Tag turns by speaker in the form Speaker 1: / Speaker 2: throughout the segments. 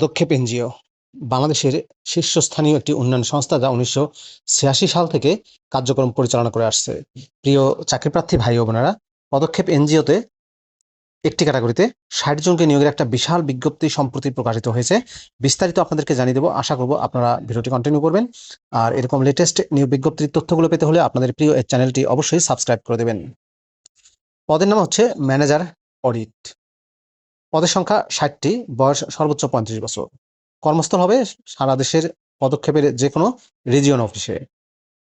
Speaker 1: পদক্ষেপ এনজিও বাংলাদেশের শীর্ষস্থানীয় একটি উন্নয়ন সংস্থা যা 1986 সাল থেকে কার্যক্রম পরিচালনা করে আসছে। প্রিয় চাকরিপ্রার্থী ভাই ও বোনেরা, পদক্ষেপ এনজিওতে একটি ক্যাটাগরিতে 60 জনকে নিয়োগের একটা বিশাল বিজ্ঞপ্তি সম্প্রতি প্রকাশিত হয়েছে। বিস্তারিত আপনাদেরকে জানিয়ে দেবো, আশা করব আপনারা ভিডিওটি কন্টিনিউ করবেন। আর এরকম লেটেস্ট নিয়োগ বিজ্ঞপ্তির তথ্যগুলো পেতে হলে আপনাদের প্রিয় এই চ্যানেলটি অবশ্যই সাবস্ক্রাইব করে দেবেন। পদের নাম হচ্ছে ম্যানেজার অডিট। পদের সংখ্যা 60টি, বয়স সর্বোচ্চ 35 বছর। কর্মস্থল হবে সারা দেশের পদক্ষেপের যে কোনো রিজিয়ন অফিসে।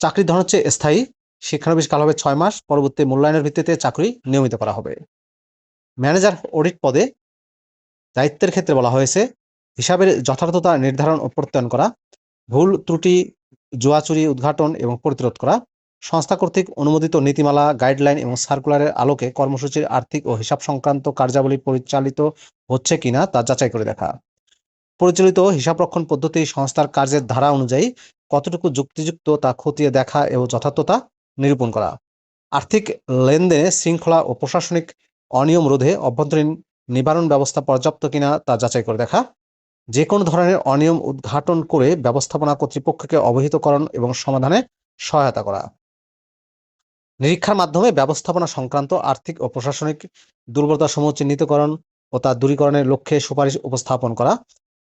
Speaker 1: চাকরির ধরন হচ্ছে স্থায়ী, শিক্ষানবিশ কাল হবে 6 মাস, পরবর্তী মূল্যায়নের ভিত্তিতে চাকরি নিয়মিত করা হবে। ম্যানেজার অডিট পদে দায়িত্বের ক্ষেত্রে বলা হয়েছে হিসাবের যথার্থতা নির্ধারণ ও প্রত্যয়ন করা, ভুল ত্রুটি জুয়াচুরি উদ্ঘাটন এবং প্রতিরোধ করা, সংস্থা কর্তৃক অনুমোদিত নীতিমালা গাইডলাইন এবং সার্কুলারের আলোকে কর্মসূচির আর্থিক ও হিসাব সংক্রান্ত কার্যাবলী পরিচালিত হচ্ছে কিনা তা যাচাই করে দেখা, পরিচালিত হিসাবরক্ষণ পদ্ধতি সংস্থার কার্যের ধারা অনুযায়ী কতটুকু যুক্তিযুক্ত তা খতিয়ে দেখা এবং যথার্থতা নিরূপণ করা, আর্থিক লেনদেনে শৃঙ্খলা ও প্রশাসনিক অনিয়ম রোধে অভ্যন্তরীণ নিবারণ ব্যবস্থা পর্যাপ্ত কিনা তা যাচাই করে দেখা, যে কোনো ধরনের অনিয়ম উদ্ঘাটন করে ব্যবস্থাপনা কর্তৃপক্ষকে অবহিতকরণ এবং সমাধানে সহায়তা করা, নিরীক্ষার মাধ্যমে ব্যবস্থাপনা সংক্রান্ত আর্থিক ও প্রশাসনিক দুর্বলতাসমূহ চিহ্নিতকরণ ও তা দূরীকরণের লক্ষ্যে সুপারিশ উপস্থাপন করা,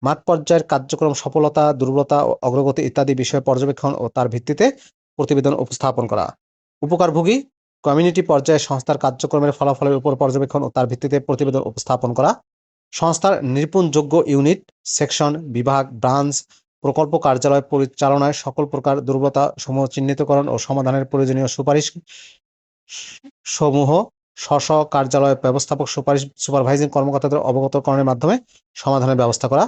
Speaker 1: মাঠ পর্যায়ের কার্যক্রম সফলতা দুর্বলতা ও অগ্রগতি ইত্যাদি বিষয়ে পর্যবেক্ষণ ও তার ভিত্তিতে প্রতিবেদন উপস্থাপন করা, উপকারভোগী কমিউনিটি পর্যায়ে সংস্থার কার্যক্রমের ফলাফলের উপর পর্যবেক্ষণ ও তার ভিত্তিতে প্রতিবেদন উপস্থাপন করা, সংস্থার নিরূপণযোগ্য ইউনিট, সেকশন, বিভাগ, ব্রাঞ্চ, প্রকল্প কার্যালয় পরিচালনায় সকল প্রকার দুর্বলতা সমূহ চিহ্নিতকরণ ও সমাধানের প্রয়োজনীয় সুপারিশ সমূহ স্ব কার্যালয় ব্যবস্থাপক সুপারভাইজিং কর্মকর্তাদের অবগতকরণের মাধ্যমে সমাধানের ব্যবস্থা করা,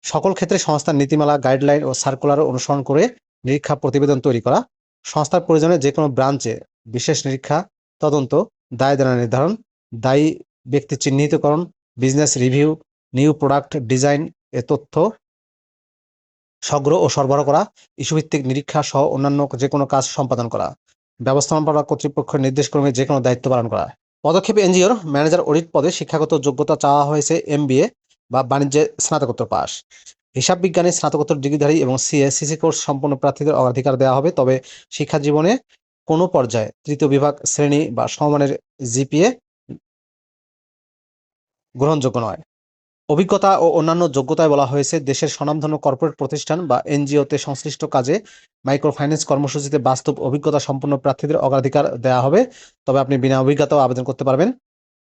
Speaker 1: সকল ক্ষেত্রে সংস্থার নীতিমালা গাইডলাইন ও সার্কুলার অনুসরণ করে নিরীক্ষা প্রতিবেদন তৈরি করা, সংস্থার প্রয়োজনে যে কোনো ব্রাঞ্চে বিশেষ নিরীক্ষা তদন্ত, দায় দেনা নির্ধারণ, দায়ী ব্যক্তি চিহ্নিতকরণ, business review, new product design এ তথ্য সংগ্রহ ও সরবরাহ করা, ইস্যুভিত্তিক নিরীক্ষা সহ অন্যান্য যে কোনো কাজ সম্পাদন করা, ব্যবস্থাপনা কর্তৃপক্ষের নির্দেশক্রমে যে কোনো দায়িত্ব পালন করা। পদক্ষেপ এনজিওর ম্যানেজার অডিট পদে শিক্ষাগত যোগ্যতা চাওয়া হয়েছে MBA বা বাণিজ্যে স্নাতকোত্তর পাস, হিসাব বিজ্ঞানে স্নাতকোত্তর ডিগ্রিধারী এবং CSCC কোর্স সম্পন্ন প্রার্থীদের অগ্রাধিকার দেওয়া হবে, তবে শিক্ষা জীবনে কোনো পর্যায়ে তৃতীয় বিভাগ শ্রেণী বা সমমানের GPA গ্রহণযোগ্য নয়। অভিজ্ঞতা ও অন্যান্য যোগ্যতায় বলা হয়েছে দেশের স্বনামধন্য কর্পোরেট প্রতিষ্ঠান বা NGOতে সংশ্লিষ্ট কাজে মাইক্রো ফাইন্যান্স কর্মসূচিতে বাস্তব অভিজ্ঞতা সম্পন্ন প্রার্থীদের অগ্রাধিকার দেওয়া হবে, তবে আপনি বিনা অভিজ্ঞতাও আবেদন করতে পারবেন।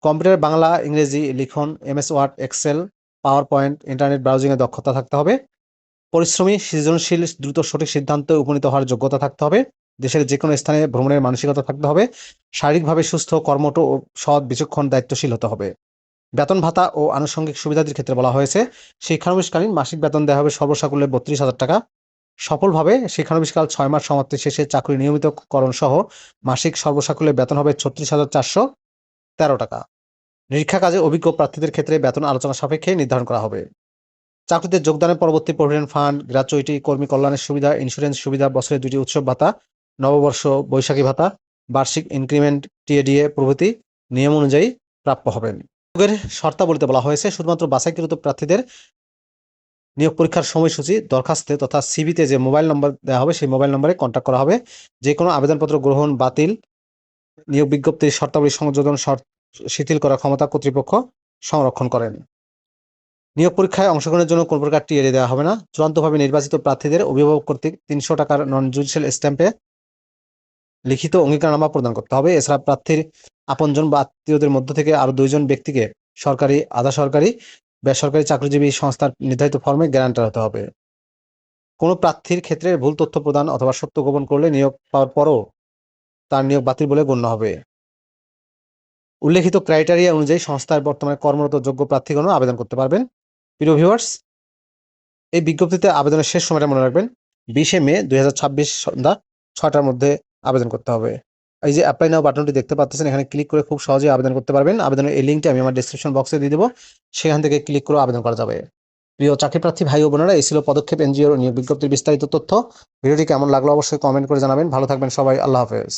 Speaker 1: কম্পিউটার বাংলা ইংরেজি লিখন, MS Word, Excel, PowerPoint, internet ব্রাউজিংয়ে দক্ষতা থাকতে হবে। পরিশ্রমী, সৃজনশীল, দ্রুত সঠিক সিদ্ধান্তে উপনীত হওয়ার যোগ্যতা থাকতে হবে। দেশের যে কোনো স্থানে ভ্রমণের মানসিকতা থাকতে হবে। শারীরিকভাবে সুস্থ, কর্মঠ ও সৎ, বিচক্ষণ, দায়িত্বশীল হতে হবে। বেতন ভাতা ও আনুষঙ্গিক সুবিধাদির ক্ষেত্রে বলা হয়েছে শিক্ষানবিশকালীন মাসিক বেতন দেওয়া হবে সর্বসাকুল্যে 32,000 টাকা। সফলভাবে শিক্ষানবিশকাল 6 মাস সমাপ্তি শেষে চাকরি নিয়মিতকরণ সহ মাসিক সর্বসাকুল্যে বেতন হবে 36,413 টাকা। নিরীক্ষা কাজে অভিজ্ঞ প্রার্থীদের ক্ষেত্রে বেতন আলোচনা সাপেক্ষে নির্ধারণ করা হবে। চাকরিতে যোগদানের পরবর্তী প্রভিডেন্ট ফান্ড, গ্র্যাচুইটি, কর্মী কল্যাণের সুবিধা, ইন্স্যুরেন্স সুবিধা, বছরে 2টি উৎসব ভাতা, নববর্ষ, বৈশাখী ভাতা, বার্ষিক ইনক্রিমেন্ট, TADA প্রভৃতি নিয়ম অনুযায়ী প্রাপ্য হবেন। নিয়োগের শর্তাবলীতে বলা হয়েছে শুধুমাত্র বাছাইকৃত প্রার্থীদের নিয়োগ পরীক্ষার সময়সূচি দরখাস্তে তথা CVতে যে মোবাইল নম্বর দেওয়া হবে সেই মোবাইল নম্বরে কন্ট্যাক্ট করা হবে। যে কোনো আবেদনপত্র গ্রহণ, বাতিল, নিয়োগ বিজ্ঞপ্তির শর্তাবলী সংযোজন, শিথিল করার ক্ষমতা কর্তৃপক্ষ সংরক্ষণ করেন। নিয়োগ পরীক্ষায় অংশগ্রহণের জন্য কোনো প্রকার TADA দেওয়া হবে না। চূড়ান্তভাবে নির্বাচিত প্রার্থীদের অভিভাবক কর্তৃক 300 টাকার নন জুডিশিয়াল স্ট্যাম্পে লিখিত অঙ্গীকারনামা প্রদান করতে হবে। এছাড়া প্রার্থীর আপনজন বা আত্মীয়দের মধ্য থেকে আরো 2 জন ব্যক্তিকে সরকারি, আধা সরকারি, বেসরকারি চাকরিজীবী সংস্থার নির্ধারিত ফর্মে গ্যারান্টার হতে হবে। কোনো প্রার্থীর ক্ষেত্রে ভুল তথ্য প্রদান অথবা সত্য গোপন করলে নিয়োগ পাওয়ার পরও তার নিয়োগ বাতিল বলে গণ্য হবে। উল্লেখিত ক্রাইটেরিয়া অনুযায়ী সংস্থার বর্তমানে কর্মরত যোগ্য প্রার্থীগণও আবেদন করতে পারবেন। প্রিয় ভিউয়ার্স, এই বিজ্ঞপ্তিতে আবেদনের শেষ সময়টা মনে রাখবেন 20শে মে 2026 সন্ধ্যা 6টার মধ্যে আবেদন করতে হবে। এই যে অ্যাপ্লাই নাও বাটনটি দেখতে পাচ্ছেন, এখানে ক্লিক করে খুব সহজেই আবেদন করতে পারবেন। আবেদনের এই লিঙ্কটি আমি আমার ডেসক্রিপশন বক্সে দিয়ে দেবো, সেখান থেকে ক্লিক করে আবেদন করা যাবে। প্রিয় চাকরিপ্রার্থী ভাই ও বোনেরা, এই ছিল পদক্ষেপ NGOর নিয়োগ বিজ্ঞপ্তির বিস্তারিত তথ্য। ভিডিওটি কেমন লাগলো অবশ্যই কমেন্ট করে জানাবেন। ভালো থাকবেন সবাই, আল্লাহ হাফেজ।